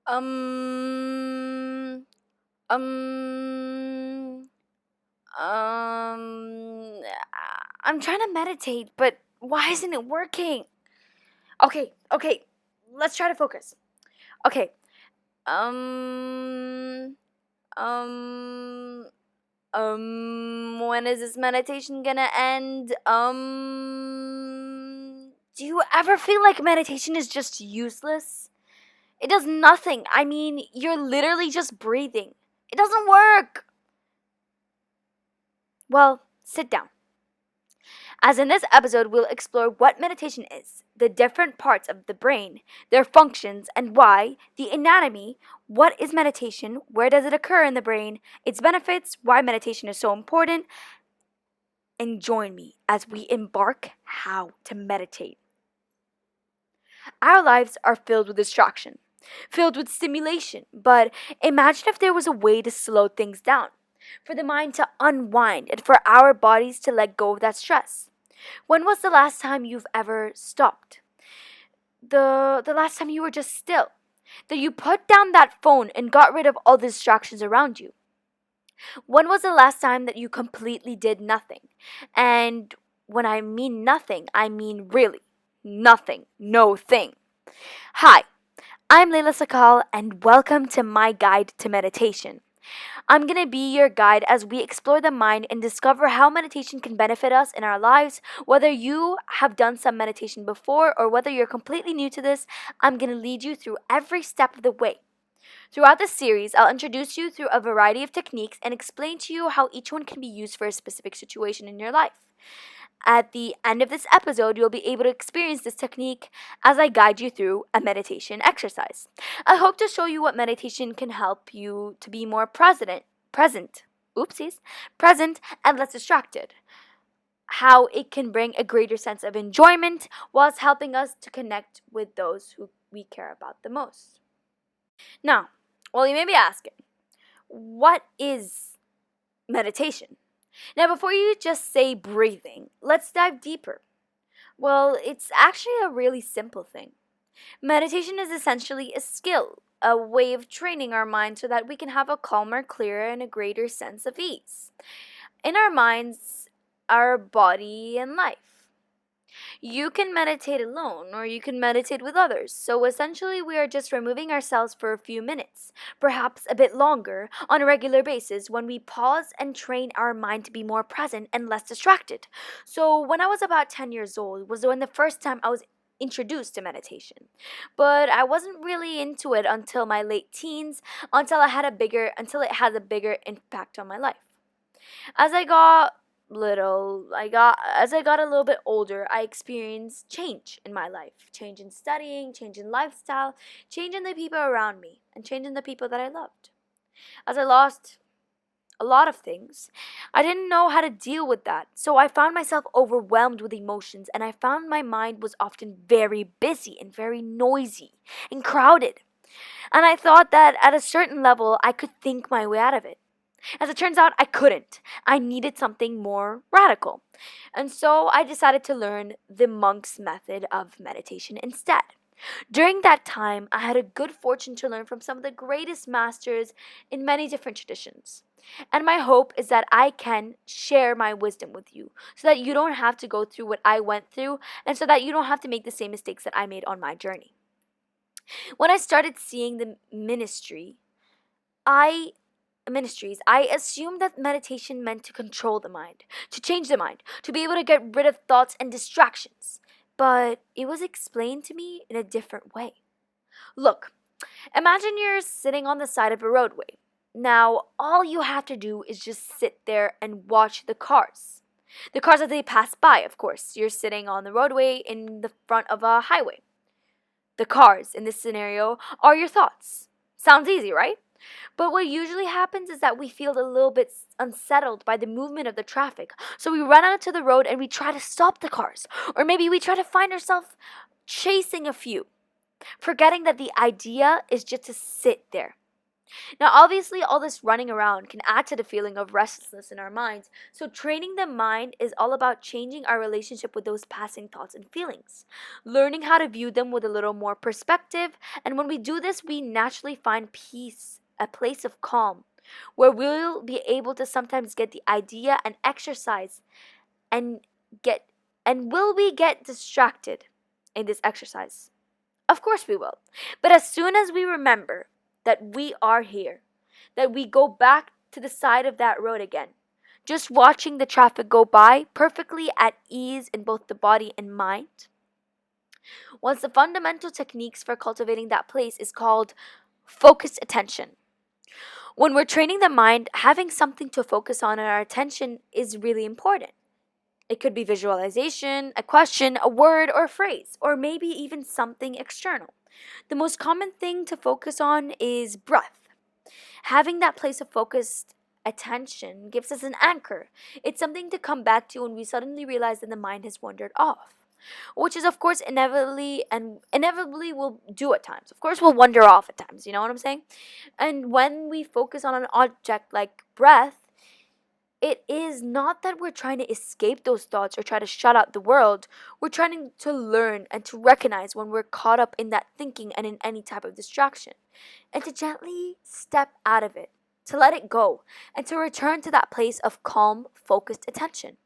Um, um, um, I'm trying to meditate, but why isn't it working? Okay, let's try to focus. Okay, um, um, when is this meditation gonna end? Do you ever feel like meditation is just useless? It does nothing. I mean, you're literally just breathing. It doesn't work. Well, sit down. As in this episode, we'll explore what meditation is, the different parts of the brain, their functions, and why, the anatomy, what is meditation, where does it occur in the brain, its benefits, why meditation is so important, and join me as we embark how to meditate. Our lives are filled with distraction, filled with stimulation, but imagine if there was a way to slow things down, for the mind to unwind, and for our bodies to let go of that stress. When was the last time you've ever stopped? The last time you were just still? That you put down that phone and got rid of all the distractions around you? When was the last time that you completely did nothing? And when I mean nothing, I mean really nothing, no thing. Hi, I'm Leila Sakal, and welcome to my guide to meditation. I'm going to be your guide as we explore the mind and discover how meditation can benefit us in our lives. Whether you have done some meditation before or whether you're completely new to this, I'm going to lead you through every step of the way. Throughout this series, I'll introduce you through a variety of techniques and explain to you how each one can be used for a specific situation in your life. At the end of this episode, you'll be able to experience this technique as I guide you through a meditation exercise. I hope to show you what meditation can help you to be more present and less distracted. How it can bring a greater sense of enjoyment whilst helping us to connect with those who we care about the most. Now, well, you may be asking, what is meditation? Now, before you just say breathing, let's dive deeper. Well, it's actually a really simple thing. Meditation is essentially a skill, a way of training our mind so that we can have a calmer, clearer, and a greater sense of ease in our minds, our body, and life. You can meditate alone or you can meditate with others. So essentially, we are just removing ourselves for a few minutes, perhaps a bit longer, on a regular basis when we pause and train our mind to be more present and less distracted. So when I was about 10 years old was when the first time I was introduced to meditation. But I wasn't really into it until my late teens, until it had a bigger impact on my life. As I got as I got a little bit older, I experienced change in my life. Change in studying, change in lifestyle, change in the people around me, and change in the people that I loved. As I lost a lot of things, I didn't know how to deal with that. So I found myself overwhelmed with emotions, and I found my mind was often very busy and very noisy and crowded. And I thought that at a certain level, I could think my way out of it. As it turns out, I couldn't. I needed something more radical. And so I decided to learn the monk's method of meditation instead. During that time, I had a good fortune to learn from some of the greatest masters in many different traditions. And my hope is that I can share my wisdom with you so that you don't have to go through what I went through and so that you don't have to make the same mistakes that I made on my journey. When I started seeing the I I assumed that meditation meant to control the mind, to change the mind, to be able to get rid of thoughts and distractions. But it was explained to me in a different way. Look, imagine you're sitting on the side of a roadway. Now, all you have to do is just sit there and watch the cars. The cars as they pass by, of course. You're sitting on the roadway in the front of a highway. The cars, in this scenario, are your thoughts. Sounds easy, right? But what usually happens is that we feel a little bit unsettled by the movement of the traffic. So we run out to the road and we try to stop the cars. Or maybe we try to find ourselves chasing a few, forgetting that the idea is just to sit there. Now, obviously, all this running around can add to the feeling of restlessness in our minds. So, training the mind is all about changing our relationship with those passing thoughts and feelings, learning how to view them with a little more perspective. And when we do this, we naturally find peace, a place of calm, where we'll be able to sometimes get the idea and exercise and get and will we get distracted in this exercise? Of course we will. But as soon as we remember that we are here, that we go back to the side of that road again, just watching the traffic go by perfectly at ease in both the body and mind. One of the fundamental techniques for cultivating that place is called focused attention. When we're training the mind, having something to focus on and our attention is really important. It could be visualization, a question, a word, or a phrase, or maybe even something external. The most common thing to focus on is breath. Having that place of focused attention gives us an anchor. It's something to come back to when we suddenly realize that the mind has wandered off, which is of course inevitably will do at times. Of course we'll wander off at times, you know what I'm saying? And when we focus on an object like breath, it is not that we're trying to escape those thoughts or try to shut out the world. We're trying to learn and to recognize when we're caught up in that thinking and in any type of distraction, and to gently step out of it, to let it go, and to return to that place of calm, focused attention.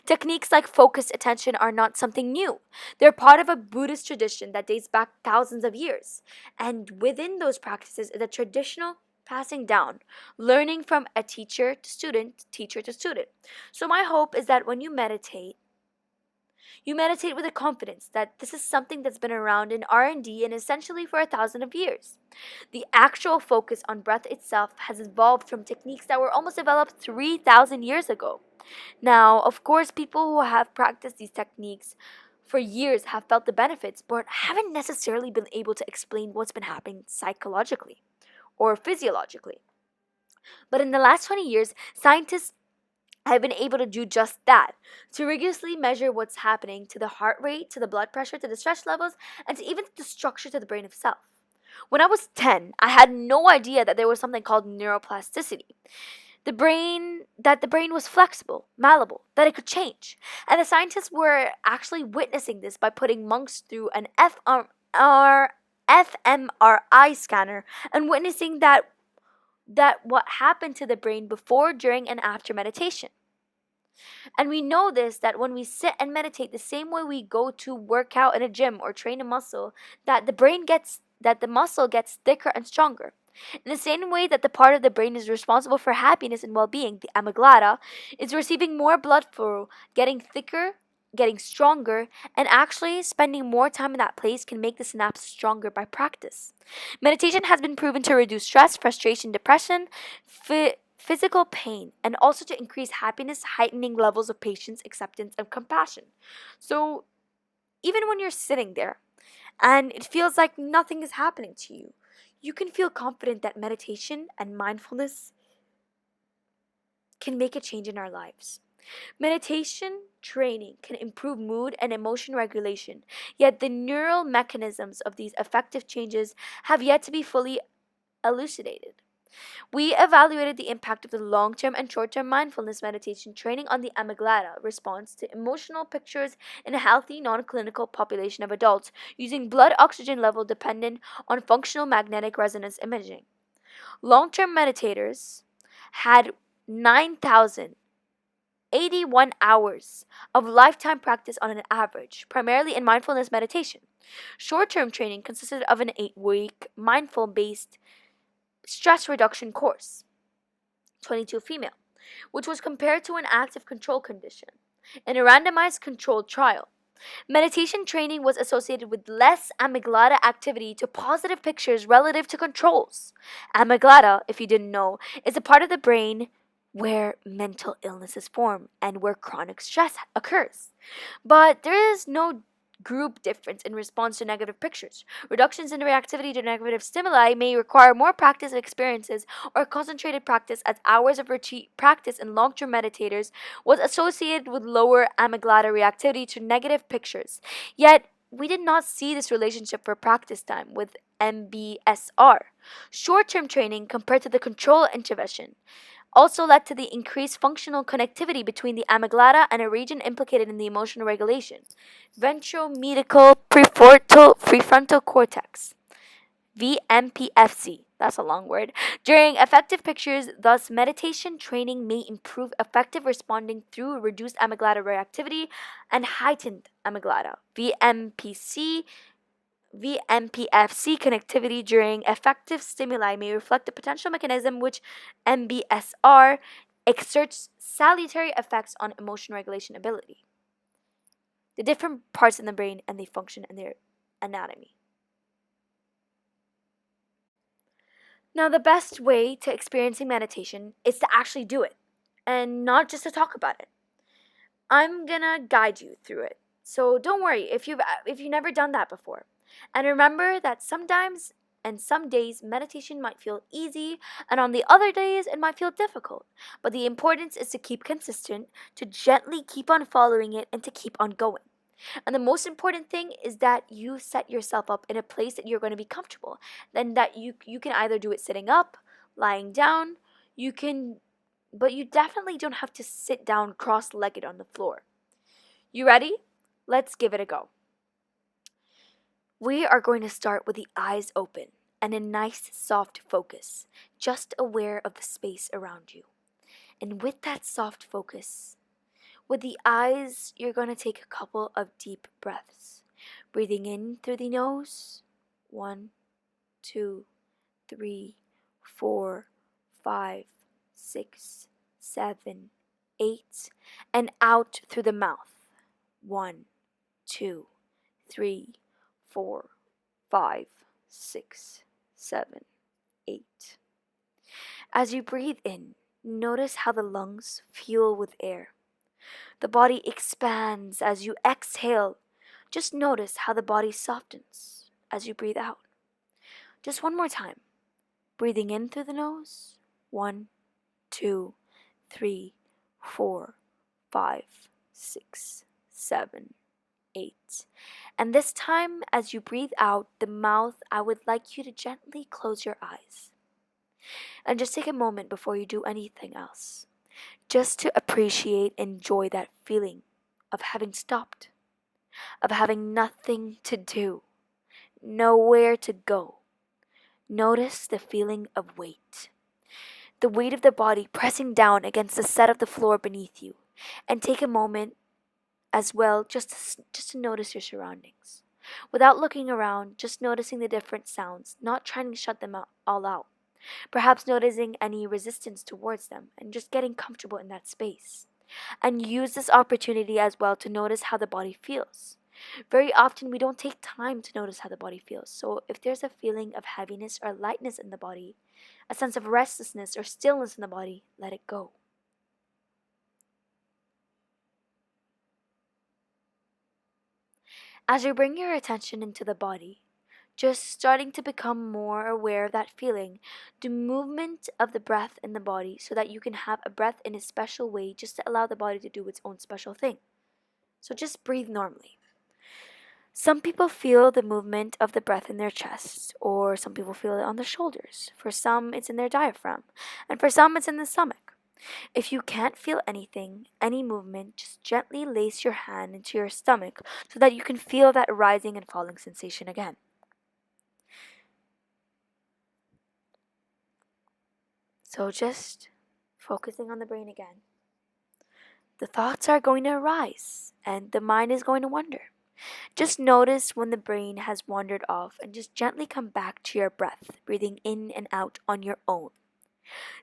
Techniques like focused attention are not something new. They're part of a Buddhist tradition that dates back thousands of years. And within those practices is a traditional passing down, learning from a teacher to student, teacher to student. So my hope is that when you meditate with a confidence that this is something that's been around in R&D and essentially for 1,000 of years. The actual focus on breath itself has evolved from techniques that were almost developed 3,000 years ago. Now, of course, people who have practiced these techniques for years have felt the benefits, but haven't necessarily been able to explain what's been happening psychologically or physiologically. But in the last 20 years, scientists have been able to do just that, to rigorously measure what's happening to the heart rate, to the blood pressure, to the stress levels, and to even the structure to the brain itself. When I was 10, I had no idea that there was something called neuroplasticity. The brain was flexible, malleable, that it could change. And the scientists were actually witnessing this by putting monks through an fMRI scanner and witnessing that what happened to the brain before, during, and after meditation. And we know this, that when we sit and meditate the same way we go to work out in a gym or train a muscle, that the muscle gets thicker and stronger. In the same way that the part of the brain is responsible for happiness and well-being, the amygdala, is receiving more blood flow, getting thicker, getting stronger, and actually spending more time in that place can make the synapse stronger by practice. Meditation has been proven to reduce stress, frustration, depression, physical pain, and also to increase happiness, heightening levels of patience, acceptance, and compassion. So, even when you're sitting there and it feels like nothing is happening to you, you can feel confident that meditation and mindfulness can make a change in our lives. Meditation training can improve mood and emotion regulation, yet the neural mechanisms of these effective changes have yet to be fully elucidated. We evaluated the impact of the long-term and short-term mindfulness meditation training on the amygdala response to emotional pictures in a healthy, non-clinical population of adults using blood oxygen level dependent on functional magnetic resonance imaging. Long-term meditators had 9,081 hours of lifetime practice on an average, primarily in mindfulness meditation. Short-term training consisted of an 8-week mindful-based stress reduction course, 22 female, which was compared to an active control condition in a randomized controlled trial. Meditation training was associated with less amygdala activity to positive pictures relative to controls. Amygdala, if you didn't know, is a part of the brain where mental illnesses form and where chronic stress occurs. But there is no group difference in response to negative pictures. Reductions in reactivity to negative stimuli may require more practice experiences or concentrated practice, as hours of retreat practice in long-term meditators was associated with lower amygdala reactivity to negative pictures. Yet, we did not see this relationship for practice time with MBSR. Short-term training compared to the control intervention also led to the increased functional connectivity between the amygdala and a region implicated in the emotional regulation, ventromedial prefrontal cortex, VMPFC. That's a long word. During effective pictures, thus meditation training may improve effective responding through reduced amygdala reactivity and heightened amygdala. VMPFC connectivity during effective stimuli may reflect the potential mechanism which MBSR exerts salutary effects on emotion regulation ability. The different parts in the brain and they function in their anatomy. Now, the best way to experiencing meditation is to actually do it and not just to talk about it. I'm gonna guide you through it. So don't worry if you've never done that before. And remember that sometimes and some days meditation might feel easy and on the other days it might feel difficult. But the importance is to keep consistent, to gently keep on following it and to keep on going. And the most important thing is that you set yourself up in a place that you're going to be comfortable. Then that you can either do it sitting up, lying down, but you definitely don't have to sit down cross-legged on the floor. You ready? Let's give it a go. We are going to start with the eyes open and a nice soft focus, just aware of the space around you. And with that soft focus, with the eyes, you're going to take a couple of deep breaths. Breathing in through the nose. 1, 2, 3, 4, 5, 6, 7, 8. And out through the mouth. 1, 2, 3, 4, 5, 6, 7, 8. As you breathe in, notice how the lungs fuel with air. The body expands as you exhale. Just notice how the body softens as you breathe out. Just one more time. Breathing in through the nose. 1, 2, 3, 4, 5, 6, 7, 8. And this time, as you breathe out the mouth, I would like you to gently close your eyes. And just take a moment before you do anything else. Just to appreciate, enjoy that feeling of having stopped, of having nothing to do, nowhere to go. Notice the feeling of weight, the weight of the body pressing down against the set of the floor beneath you, and take a moment as well just to notice your surroundings. Without looking around, just noticing the different sounds, not trying to shut them all out. Perhaps noticing any resistance towards them and just getting comfortable in that space. And use this opportunity as well to notice how the body feels. Very often we don't take time to notice how the body feels. So if there's a feeling of heaviness or lightness in the body, a sense of restlessness or stillness in the body, let it go. As you bring your attention into the body, just starting to become more aware of that feeling, the movement of the breath in the body so that you can have a breath in a special way just to allow the body to do its own special thing. So just breathe normally. Some people feel the movement of the breath in their chest, or some people feel it on the shoulders. For some, it's in their diaphragm, and for some, it's in the stomach. If you can't feel anything, any movement, just gently lace your hand into your stomach so that you can feel that rising and falling sensation again. So just focusing on the brain again. The thoughts are going to arise and the mind is going to wander. Just notice when the brain has wandered off and just gently come back to your breath, breathing in and out on your own.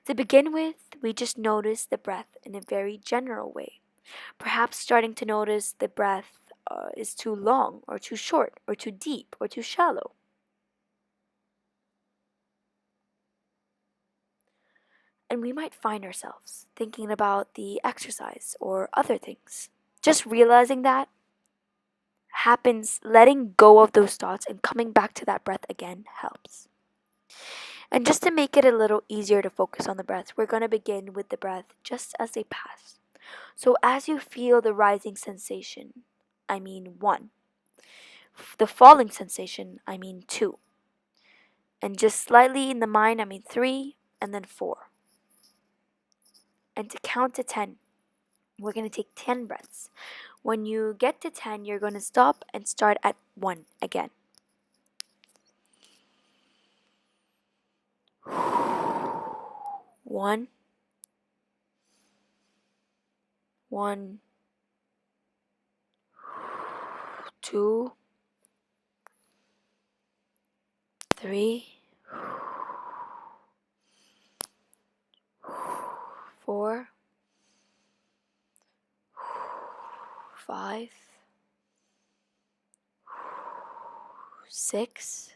To begin with, we just notice the breath in a very general way. Perhaps starting to notice the breath is too long or too short or too deep or too shallow. And we might find ourselves thinking about the exercise or other things. Just realizing that happens, letting go of those thoughts and coming back to that breath again helps. And just to make it a little easier to focus on the breath, we're going to begin with the breath just as they pass. So as you feel the rising sensation, I mean 1. The falling sensation, I mean 2. And just slightly in the mind, I mean 3 and then 4. And to count to 10, we're going to take 10 breaths. When you get to 10, you're going to stop and start at 1 again. 1, 1, 2, 3, 4, 5, 6,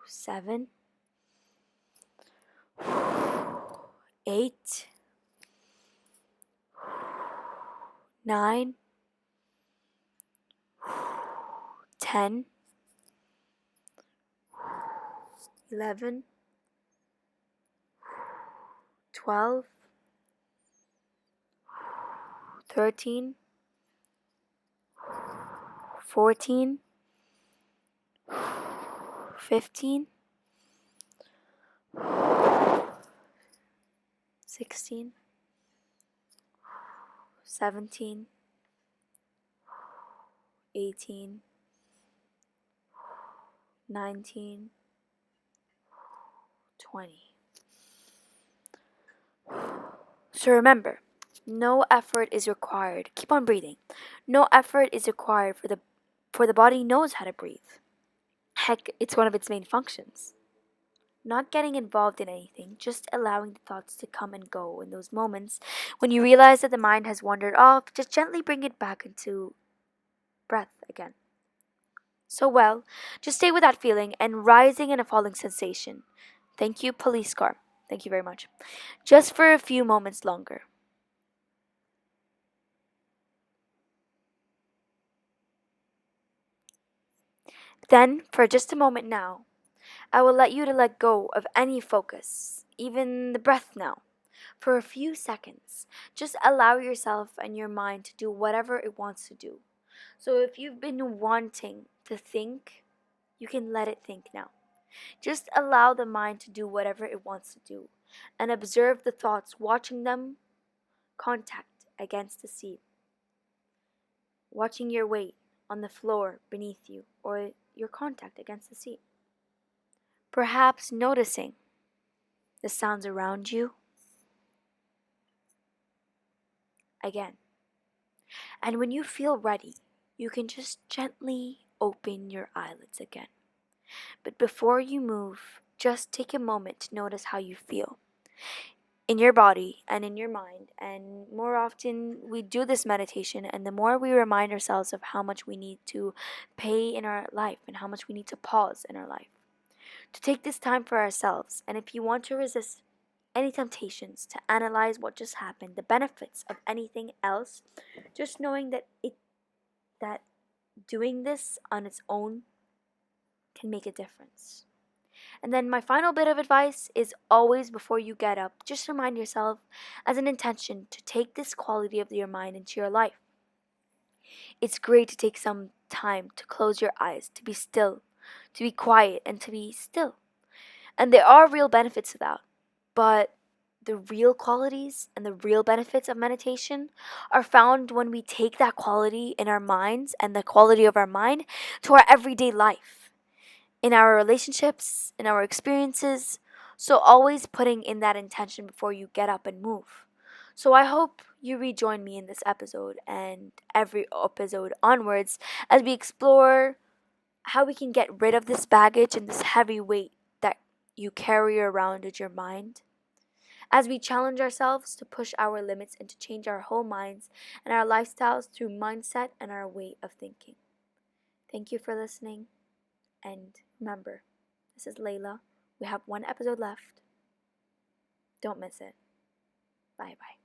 7, 8, 9, 10, 11, 12, 13, 14, 15, 16, 17, 18, 19, 20. So remember, no effort is required. Keep on breathing. No effort is required for the body knows how to breathe. Heck, it's one of its main functions. Not getting involved in anything, just allowing the thoughts to come and go in those moments when you realize that the mind has wandered off, just gently bring it back into breath again. So well, just stay with that feeling and rising and a falling sensation. Thank you, police car. Thank you very much. Just for a few moments longer. Then, for just a moment now, I will let you to let go of any focus, even the breath now. For a few seconds, just allow yourself and your mind to do whatever it wants to do. So if you've been wanting to think, you can let it think now. Just allow the mind to do whatever it wants to do and observe the thoughts, watching them contact against the seat, watching your weight on the floor beneath you or your contact against the seat. Perhaps noticing the sounds around you again. And when you feel ready, you can just gently open your eyelids again. But before you move, just take a moment to notice how you feel in your body and in your mind. And more often we do this meditation, and the more we remind ourselves of how much we need to pay in our life and how much we need to pause in our life, to take this time for ourselves. And if you want to resist any temptations to analyze what just happened, the benefits of anything else, just knowing that doing this on its own can make a difference. And then my final bit of advice is always before you get up, just remind yourself as an intention to take this quality of your mind into your life. It's great to take some time to close your eyes, to be still, to be quiet, and to be still. And there are real benefits to that. But the real qualities and the real benefits of meditation are found when we take that quality in our minds and the quality of our mind to our everyday life, in our relationships, in our experiences. So always putting in that intention before you get up and move. So I hope you rejoin me in this episode and every episode onwards as we explore how we can get rid of this baggage and this heavy weight that you carry around in your mind, as we challenge ourselves to push our limits and to change our whole minds and our lifestyles through mindset and our way of thinking. Thank you for listening, and remember, this is Layla. We have one episode left. Don't miss it. Bye bye.